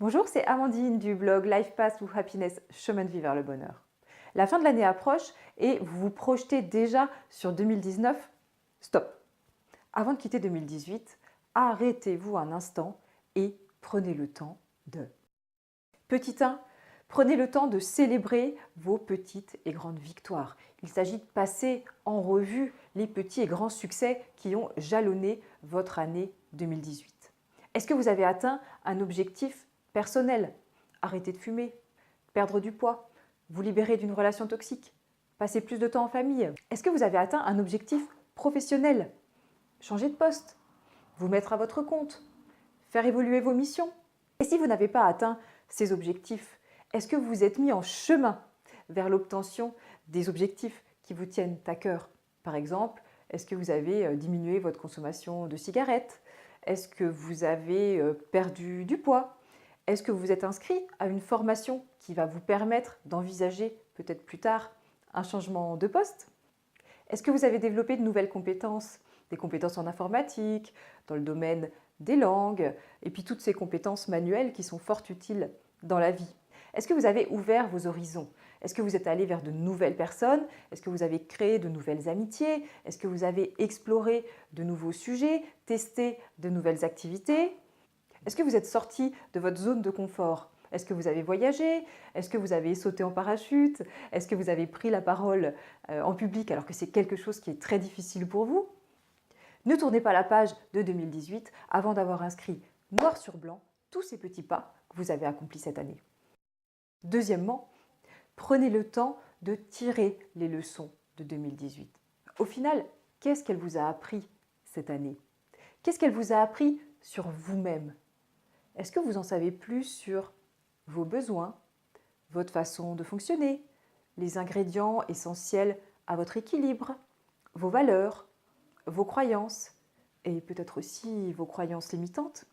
Bonjour, c'est Amandine du blog Life Path ou Happiness, chemin de vie vers le bonheur. La fin de l'année approche et vous vous projetez déjà sur 2019. Stop! Avant de quitter 2018, arrêtez-vous un instant et prenez le temps de... Petit 1, prenez le temps de célébrer vos petites et grandes victoires. Il s'agit de passer en revue les petits et grands succès qui ont jalonné votre année 2018. Est-ce que vous avez atteint un objectif personnel? Arrêter de fumer, perdre du poids, vous libérer d'une relation toxique, passer plus de temps en famille. Est-ce que vous avez atteint un objectif professionnel? Changer de poste, vous mettre à votre compte, faire évoluer vos missions. Et si vous n'avez pas atteint ces objectifs, est-ce que vous vous êtes mis en chemin vers l'obtention des objectifs qui vous tiennent à cœur? Par exemple, est-ce que vous avez diminué votre consommation de cigarettes? Est-ce que vous avez perdu du poids? Est-ce que vous vous êtes inscrit à une formation qui va vous permettre d'envisager peut-être plus tard un changement de poste? Est-ce que vous avez développé de nouvelles compétences? Des compétences en informatique, dans le domaine des langues, et puis toutes ces compétences manuelles qui sont fort utiles dans la vie. Est-ce que vous avez ouvert vos horizons? Est-ce que vous êtes allé vers de nouvelles personnes? Est-ce que vous avez créé de nouvelles amitiés? Est-ce que vous avez exploré de nouveaux sujets, testé de nouvelles activités? Est-ce que vous êtes sorti de votre zone de confort? Est-ce que vous avez voyagé? Est-ce que vous avez sauté en parachute? Est-ce que vous avez pris la parole en public alors que c'est quelque chose qui est très difficile pour vous? Ne tournez pas la page de 2018 avant d'avoir inscrit noir sur blanc tous ces petits pas que vous avez accomplis cette année. Deuxièmement, prenez le temps de tirer les leçons de 2018. Au final, qu'est-ce qu'elle vous a appris cette année? Qu'est-ce qu'elle vous a appris sur vous-même? Est-ce que vous en savez plus sur vos besoins, votre façon de fonctionner, les ingrédients essentiels à votre équilibre, vos valeurs, vos croyances et peut-être aussi vos croyances limitantes?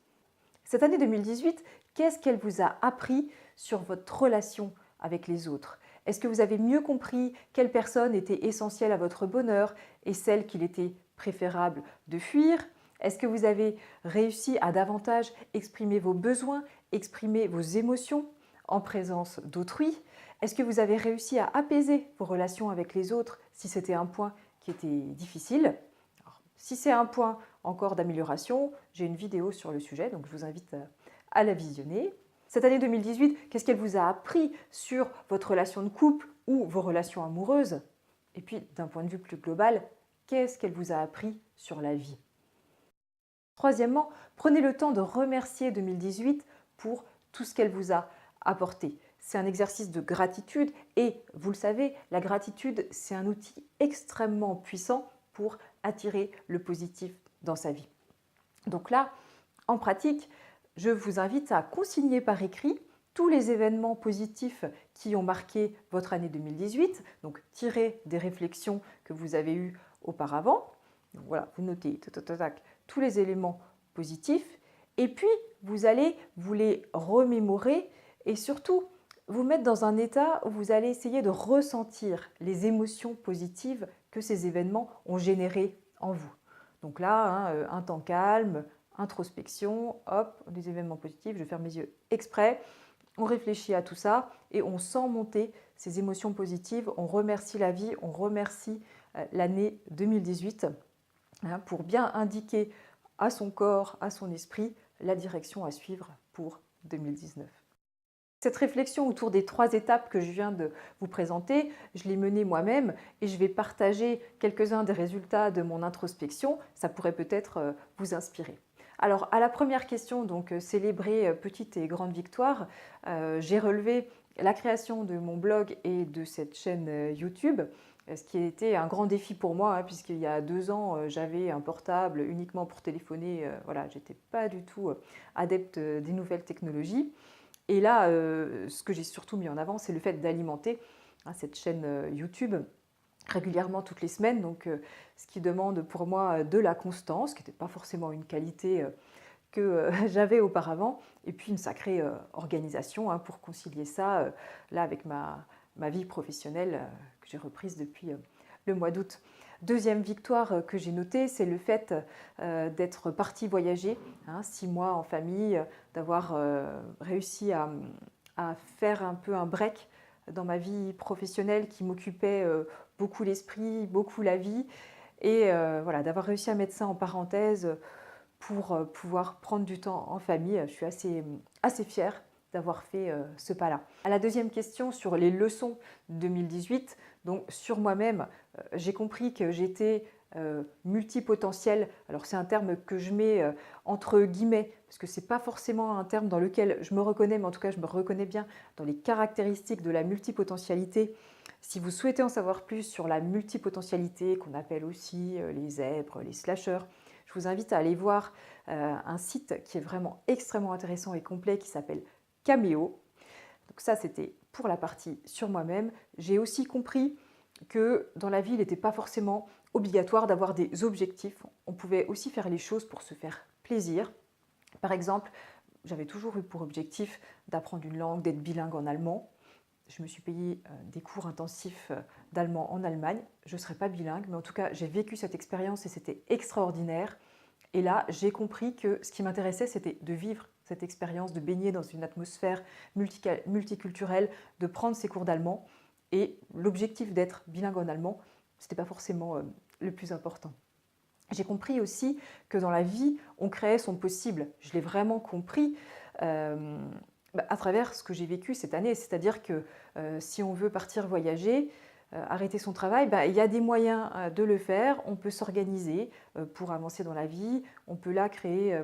Cette année 2018, qu'est-ce qu'elle vous a appris sur votre relation avec les autres? Est-ce que vous avez mieux compris quelles personnes étaient essentielles à votre bonheur et celles qu'il était préférable de fuir? Est-ce que vous avez réussi à davantage exprimer vos besoins, exprimer vos émotions en présence d'autrui? Est-ce que vous avez réussi à apaiser vos relations avec les autres si c'était un point qui était difficile? Alors, si c'est un point encore d'amélioration, j'ai une vidéo sur le sujet, donc je vous invite à la visionner. Cette année 2018, qu'est-ce qu'elle vous a appris sur votre relation de couple ou vos relations amoureuses? Et puis, d'un point de vue plus global, qu'est-ce qu'elle vous a appris sur la vie? Troisièmement, prenez le temps de remercier 2018 pour tout ce qu'elle vous a apporté. C'est un exercice de gratitude et, vous le savez, la gratitude, c'est un outil extrêmement puissant pour attirer le positif dans sa vie. Donc là, en pratique, je vous invite à consigner par écrit tous les événements positifs qui ont marqué votre année 2018, donc tirer des réflexions que vous avez eues auparavant. Donc voilà, vous notez tous les éléments positifs et puis vous allez vous les remémorer et surtout vous mettre dans un état où vous allez essayer de ressentir les émotions positives que ces événements ont générées en vous. Donc là, un temps calme, introspection, hop, des événements positifs, je ferme mes yeux exprès, on réfléchit à tout ça et on sent monter ces émotions positives, on remercie la vie, on remercie l'année 2018 pour bien indiquer à son corps, à son esprit, la direction à suivre pour 2019. Cette réflexion autour des 3 étapes que je viens de vous présenter, je l'ai menée moi-même et je vais partager quelques-uns des résultats de mon introspection. Ça pourrait peut-être vous inspirer. Alors, à la première question, donc célébrer petites et grandes victoires, j'ai relevé la création de mon blog et de cette chaîne YouTube, ce qui a été un grand défi pour moi, puisqu'il y a 2 ans, j'avais un portable uniquement pour téléphoner. Voilà, je n'étais pas du tout adepte des nouvelles technologies. Et là, ce que j'ai surtout mis en avant, c'est le fait d'alimenter cette chaîne YouTube régulièrement toutes les semaines, donc ce qui demande pour moi de la constance, qui n'était pas forcément une qualité que j'avais auparavant, et puis une sacrée organisation pour concilier ça là avec ma vie professionnelle que j'ai reprise depuis le mois d'août. Deuxième victoire que j'ai notée, c'est le fait d'être partie voyager, 6 mois en famille, d'avoir réussi à faire un peu un break dans ma vie professionnelle qui m'occupait beaucoup l'esprit, beaucoup la vie. Et voilà, d'avoir réussi à mettre ça en parenthèse pour pouvoir prendre du temps en famille. Je suis assez fière d'avoir fait ce pas-là. À la deuxième question sur les leçons 2018, donc sur moi-même, j'ai compris que j'étais multipotentielle. Alors c'est un terme que je mets entre guillemets, parce que ce n'est pas forcément un terme dans lequel je me reconnais, mais en tout cas je me reconnais bien dans les caractéristiques de la multipotentialité. Si vous souhaitez en savoir plus sur la multipotentialité, qu'on appelle aussi les zèbres, les slasheurs, je vous invite à aller voir un site qui est vraiment extrêmement intéressant et complet qui s'appelle Cameo. Donc ça, c'était pour la partie sur moi-même. J'ai aussi compris que dans la vie, il n'était pas forcément obligatoire d'avoir des objectifs. On pouvait aussi faire les choses pour se faire plaisir. Par exemple, j'avais toujours eu pour objectif d'apprendre une langue, d'être bilingue en allemand. Je me suis payé des cours intensifs d'allemand en Allemagne. Je ne serai pas bilingue, mais en tout cas, j'ai vécu cette expérience et c'était extraordinaire. Et là, j'ai compris que ce qui m'intéressait, c'était de vivre cette expérience, de baigner dans une atmosphère multiculturelle, de prendre ces cours d'allemand. Et l'objectif d'être bilingue en allemand, ce n'était pas forcément le plus important. J'ai compris aussi que dans la vie, on créait son possible. Je l'ai vraiment compris à travers ce que j'ai vécu cette année. C'est-à-dire que si on veut partir voyager, arrêter son travail, il y a des moyens de le faire. On peut s'organiser pour avancer dans la vie. On peut là créer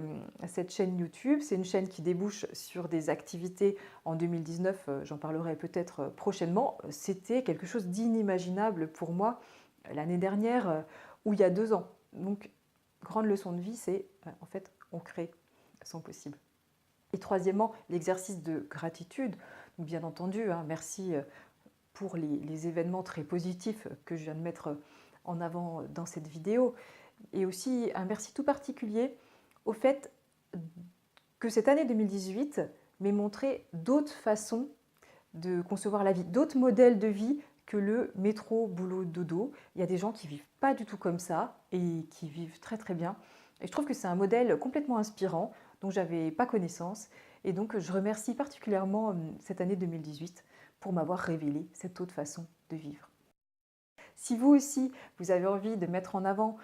cette chaîne YouTube. C'est une chaîne qui débouche sur des activités en 2019. J'en parlerai peut-être prochainement. C'était quelque chose d'inimaginable pour moi l'année dernière ou il y a 2 ans. Donc, grande leçon de vie, c'est en fait, on crée son possible. Et troisièmement, l'exercice de gratitude. Donc, bien entendu, merci pour les événements très positifs que je viens de mettre en avant dans cette vidéo. Et aussi un merci tout particulier au fait que cette année 2018 m'ait montré d'autres façons de concevoir la vie, d'autres modèles de vie que le métro, boulot, dodo. Il y a des gens qui vivent pas du tout comme ça et qui vivent très très bien. Et je trouve que c'est un modèle complètement inspirant dont j'avais pas connaissance. Et donc je remercie particulièrement cette année 2018 pour m'avoir révélé cette autre façon de vivre. Si vous aussi, vous avez envie de mettre en avant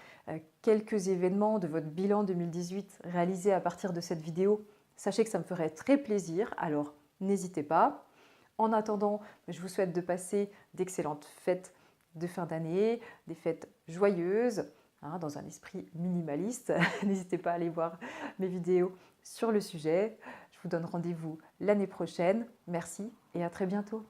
quelques événements de votre bilan 2018 réalisés à partir de cette vidéo, sachez que ça me ferait très plaisir, alors n'hésitez pas. En attendant, je vous souhaite de passer d'excellentes fêtes de fin d'année, des fêtes joyeuses, dans un esprit minimaliste. N'hésitez pas à aller voir mes vidéos sur le sujet. Je vous donne rendez-vous l'année prochaine. Merci et à très bientôt.